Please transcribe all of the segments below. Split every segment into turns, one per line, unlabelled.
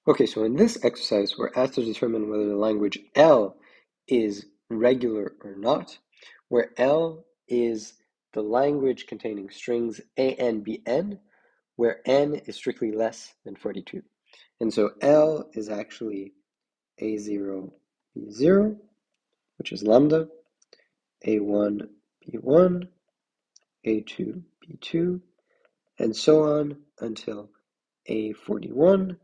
Okay, so in this exercise, we're asked to determine whether the language L is regular or not, where L is the language containing strings A, N, B, N, where N is strictly less than 42. And so L is actually A0, B0, which is lambda, A1, B1, A2, B2, and so on until A41,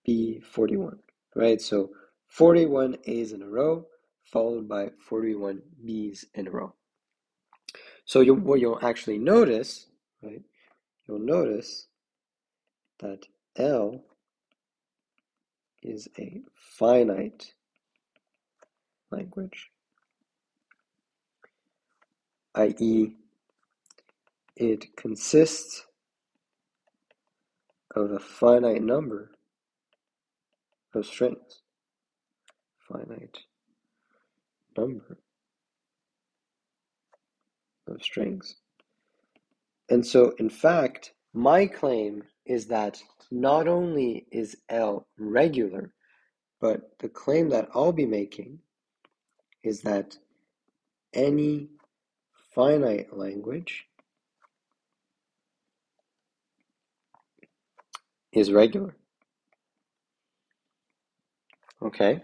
B41, right? So 41 A's in a row, followed by 41 B's in a row. So what you'll actually notice, right? You'll notice that L is a finite language, i.e., it consists of a finite number of strings. Finite number of strings. And so, in fact, my claim is that not only is L regular, but the claim that I'll be making is that any finite language is regular. Okay?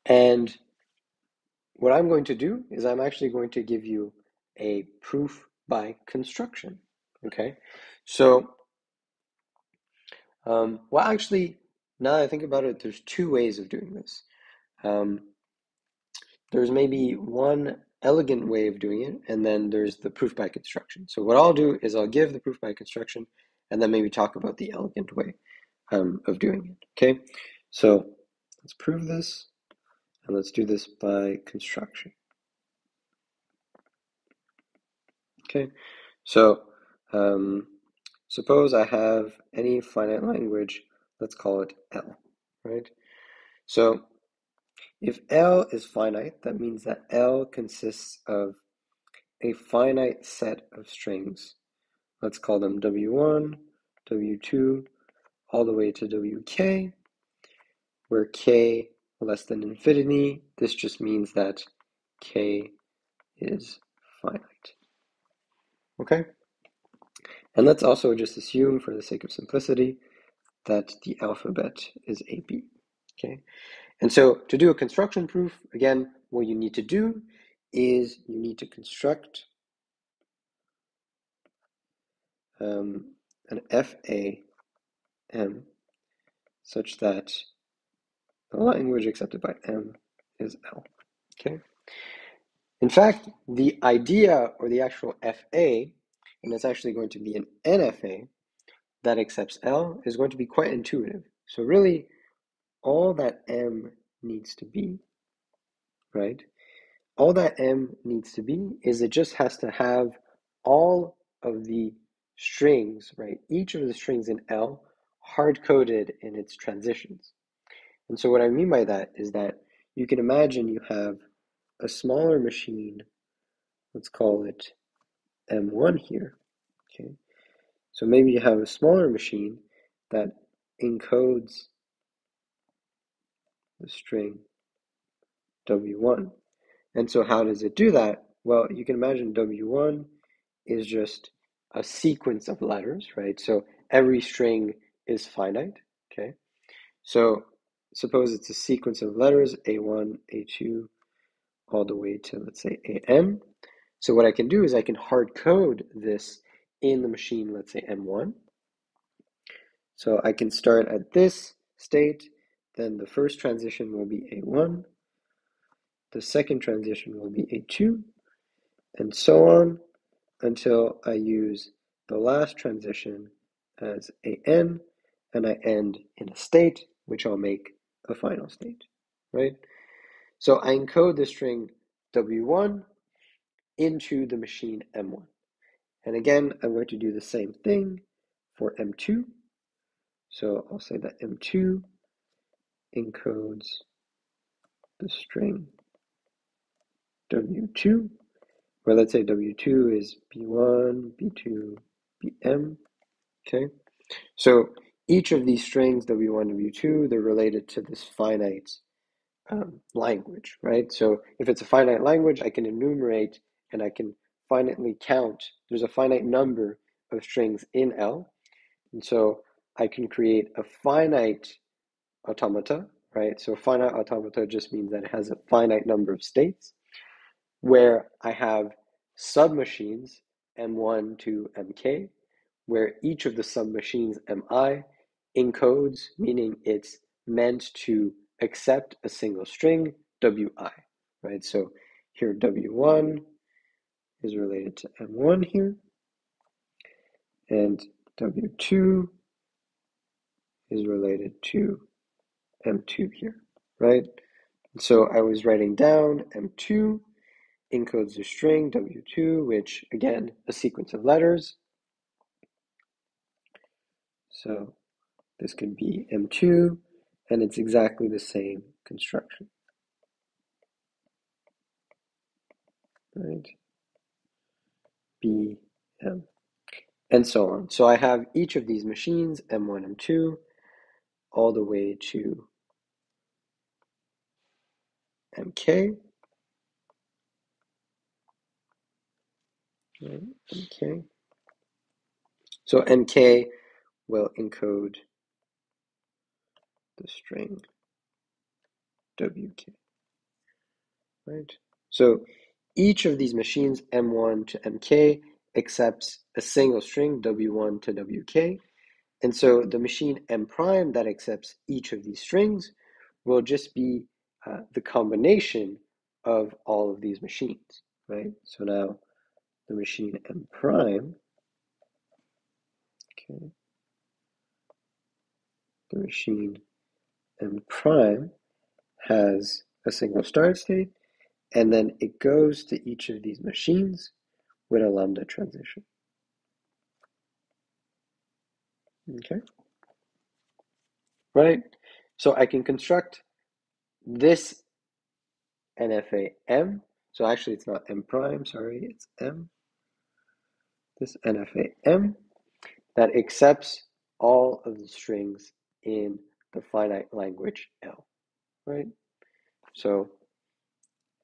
And what I'm going to do is I'm actually going to give you a proof by construction. Okay? So, well, actually, now that I think about it, there's two ways of doing this. There's maybe one elegant way of doing it, and then there's the proof by construction. So what I'll do is I'll give the proof by construction, and then maybe talk about the elegant way of doing it. Okay, so let's prove this, and let's do this by construction. Okay, so suppose I have any finite language, let's call it L, right? So if L is finite, that means that L consists of a finite set of strings. Let's call them W1, W2, all the way to WK, where K less than infinity. This just means that K is finite. Okay? And let's also just assume, for the sake of simplicity, that the alphabet is AB. Okay? And so to do a construction proof, again, what you need to do is you need to construct an FAM such that the language accepted by M is L. Okay? In fact, the idea or the actual FA, and it's actually going to be an NFA that accepts L, is going to be quite intuitive. So really, all that M needs to be, right? All that M needs to be is it just has to have all of the strings, right? Each of the strings in L hard-coded in its transitions. And so what I mean by that is that you can imagine you have a smaller machine, let's call it M1 here, okay? So maybe you have a smaller machine that encodes the string W1. And so how does it do that? Well, you can imagine W1 is just a sequence of letters, right? So every string is finite, okay? So suppose it's a sequence of letters, A1, A2, all the way to, let's say, AN. So what I can do is I can hard code this in the machine, let's say M1. So I can start at this state, then the first transition will be A1, the second transition will be A2, and so on until I use the last transition as AN, and I end in a state, which I'll make a final state, right? So I encode the string W1 into the machine M1. And again, I'm going to do the same thing for M2. So I'll say that M2 encodes the string W2, where let's say W2 is B1, B2, BM. Okay, so each of these strings, W1, W2, they're related to this finite language, right? So if it's a finite language, I can enumerate and I can finitely count. There's a finite number of strings in L. And so I can create a finite automata, right? So finite automata just means that it has a finite number of states where I have submachines M1 to MK, where each of the submachines MI encodes, meaning it's meant to accept a single string, WI, right? So here W1 is related to M1 here, and W2 is related to M2 here, right? So I was writing down M2 encodes the string W2, which again, a sequence of letters. So this could be M2, and it's exactly the same construction, right? B, M, and so on. So I have each of these machines, M1, M2, all the way to MK, right? MK. So MK will encode the string WK, right? So each of these machines, M1 to MK, accepts a single string, W1 to WK. And so the machine M prime that accepts each of these strings will just be the combination of all of these machines, right? So now the machine M prime, okay, the machine M prime has a single start state, and then it goes to each of these machines with a lambda transition. Okay, right? So I can construct this NFA M. So actually it's not M prime, sorry, it's M. This NFA M that accepts all of the strings in the finite language L, right? So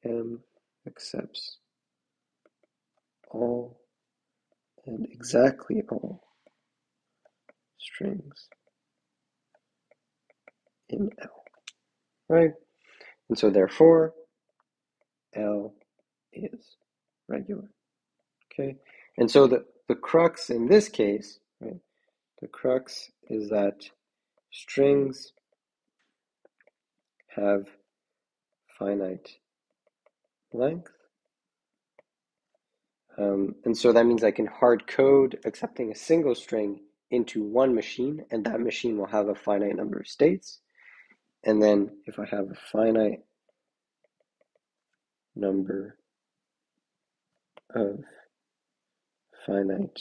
M accepts all and exactly all strings in L, right? And so therefore, L is regular, okay? And so the crux in this case, right? The crux is that strings have finite length. And so that means I can hard code accepting a single string into one machine, and that machine will have a finite number of states. And then if I have a finite number of finite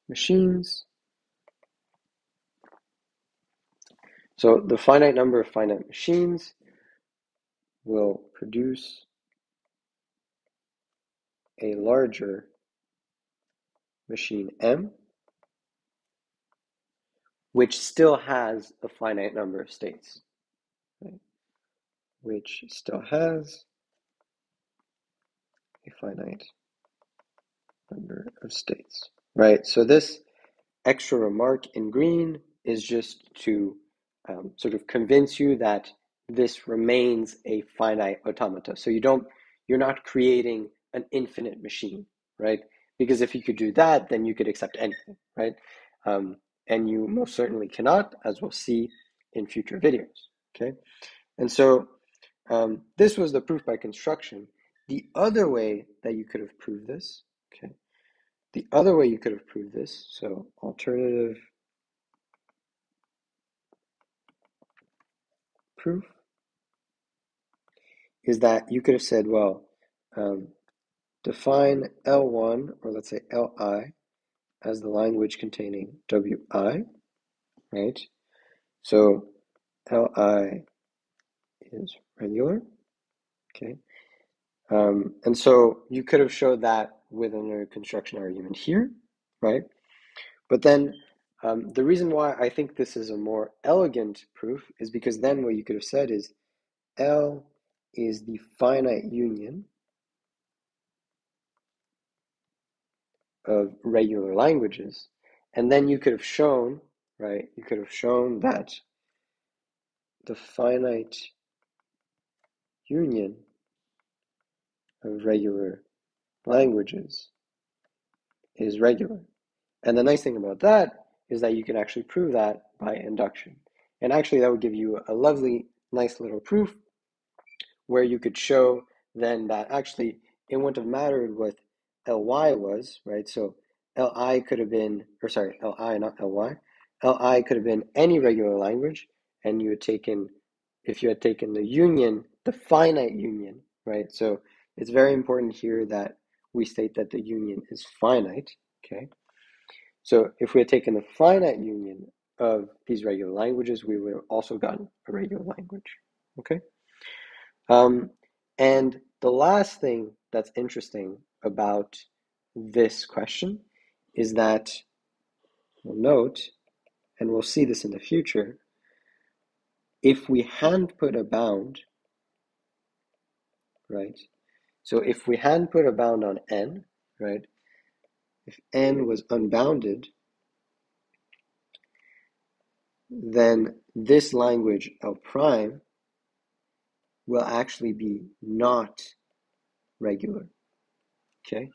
machines, so the finite number of finite machines will produce a larger machine M, which still has a finite number of states, right? Which still has a finite number of states, right? So this extra remark in green is just to sort of convince you that this remains a finite automata. So you're not creating an infinite machine, right? Because if you could do that, then you could accept anything, right? And you most certainly cannot, as we'll see in future videos, okay? And so this was the proof by construction. The other way that you could have proved this, okay? The other way you could have proved this, so alternative proof, is that you could have said, well, define L1, or let's say Li, as the language containing Wi, right? So Li is regular, okay? And so you could have showed that with another construction argument here, right? But then The reason why I think this is a more elegant proof is because then what you could have said is L is the finite union of regular languages. And then you could have shown, right? You could have shown that the finite union of regular languages is regular. And the nice thing about that is that you can actually prove that by induction. And actually, that would give you a lovely, nice little proof where you could show then that actually it wouldn't have mattered what Ly was, right? So Li could have been, or sorry, Li, not Ly. Li could have been any regular language, and you had taken, if you had taken the union, the finite union, right? So it's very important here that we state that the union is finite, okay? So if we had taken the finite union of these regular languages, we would have also gotten a regular language, okay? And the last thing that's interesting about this question is that we'll note, and we'll see this in the future, if we hadn't put a bound, right? So if we hadn't put a bound on n, right? If n was unbounded, then this language L prime will actually be not regular, okay?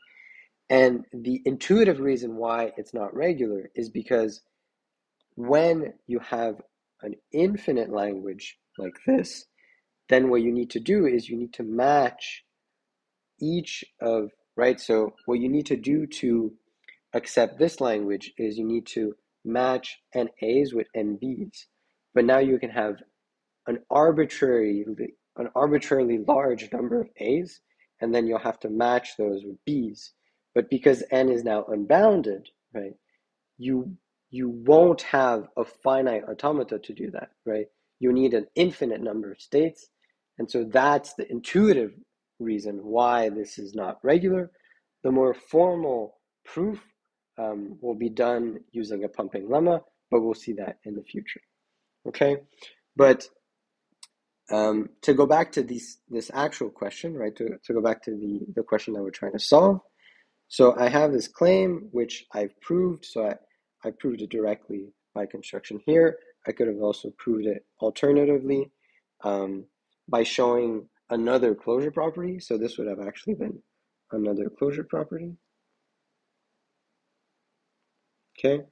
And the intuitive reason why it's not regular is because when you have an infinite language like this, then what you need to do is you need to match each of, right? So what you need to do to accept this language is you need to match n a's with n b's. But now you can have an arbitrarily large number of a's, and then you'll have to match those with b's. But because n is now unbounded, right, you won't have a finite automata to do that, right? You need an infinite number of states. And so that's the intuitive reason why this is not regular. The more formal proof will be done using a pumping lemma, but we'll see that in the future, okay? But to go back to this actual question, right, to go back to the question that we're trying to solve, so I have this claim, which I've proved. So I proved it directly by construction here. I could have also proved it alternatively by showing another closure property. So this would have actually been another closure property. Okay,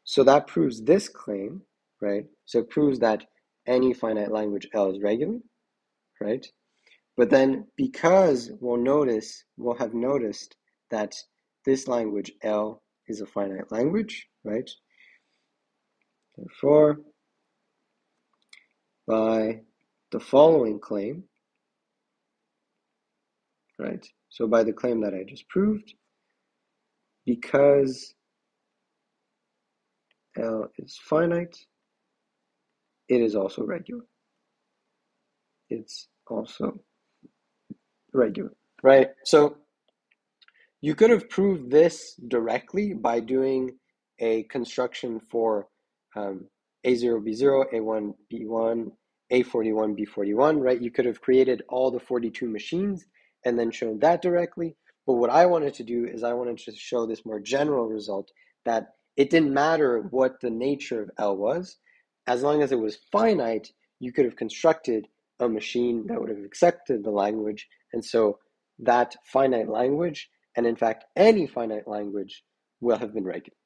so that proves this claim, right? So it proves that any finite language L is regular, right? But then because we'll have noticed that this language L is a finite language, right? Therefore, by the following claim, right? So by the claim that I just proved, because L is finite, it is also regular. It's also regular, right? So you could have proved this directly by doing a construction for A0, B0, A1, B1, A41, B41, right? You could have created all the 42 machines and then shown that directly. But what I wanted to do is I wanted to show this more general result that it didn't matter what the nature of L was. As long as it was finite, you could have constructed a machine that would have accepted the language. And so that finite language, and in fact, any finite language, will have been regular.